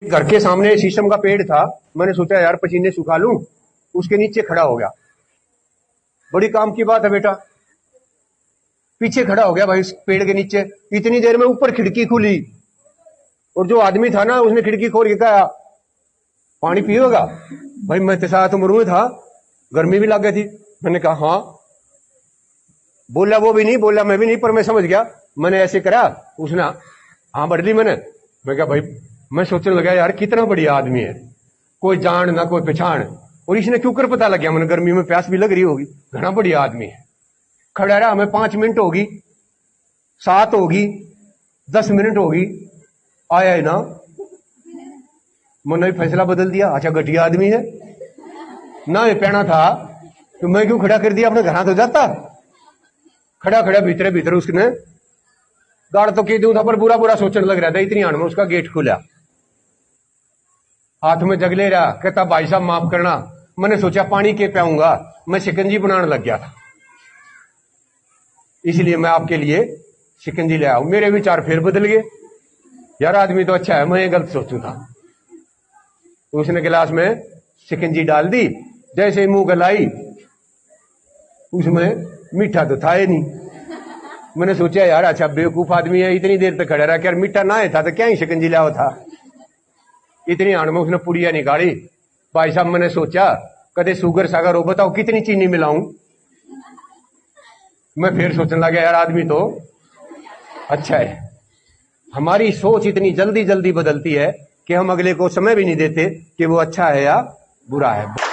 घर के सामने शीशम का पेड़ था, मैंने सोचा यार पसीने सुखा लूं, उसके नीचे खड़ा हो गया। बड़ी काम की बात है बेटा, पीछे खड़ा हो गया भाई, इस पेड़ के नीचे। इतनी देर में ऊपर खिड़की खुली और जो आदमी था ना, उसने खिड़की खोल के कहा पानी पिएगा। भाई मैं तो साथ उम्र में था, गर्मी भी लग गई थी। मैंने कहा हाँ। बोला वो भी नहीं, बोला मैं भी नहीं, पर मैं समझ गया। मैंने ऐसे करा, उसने हाँ बढ़ ली। मैं कहा भाई, मैं सोचने लगा यार कितना बढ़िया आदमी है, कोई जान ना कोई पहचान, और इसने क्यों कर पता लग गया। मैंने गर्मी में प्यास भी लग रही होगी, घना बढ़िया आदमी है। खड़ा रहा, हमें 5 मिनट होगी, 7 होगी, 10 मिनट होगी, आया है ना। मैंने फैसला बदल दिया, अच्छा घटिया आदमी है ना, ये पहना था तो मैं क्यों खड़ा कर दिया, अपने घर तो जाता। खड़ा खड़ा भीतर भीतर उसने गाड़ तो की दूं था, पर बुरा बुरा सोचने लग रहा था। इतनी आड़ में उसका गेट खुला, हाथ में जग ले रहा, कहता भाई साहब माफ करना। मैंने सोचा पानी के पियाऊंगा, मैं शिकंजी बनाने लग गया था, इसलिए मैं आपके लिए शिकंजी ले आया। मेरे विचार फिर बदल गए, यार आदमी तो अच्छा है, मैं ये गलत सोचू था। उसने गिलास में शिकंजी डाल दी, जैसे ही मुंह गलाई, उसमें मीठा तो था ही नहीं। मैंने सोचा यार अच्छा बेवकूफ आदमी है, इतनी देर तक खड़ा रहा, क्या मीठा ना है था तो क्या ही शिकंजी लाया था। इतनी आड़ में उसने पुड़िया निकाली। भाई साहब मैंने सोचा कदे शुगर सागर हो, बताओ कितनी चीनी मिलाऊं। मैं फिर सोचने लगा यार आदमी तो अच्छा है। हमारी सोच इतनी जल्दी जल्दी बदलती है कि हम अगले को समय भी नहीं देते कि वो अच्छा है या बुरा है।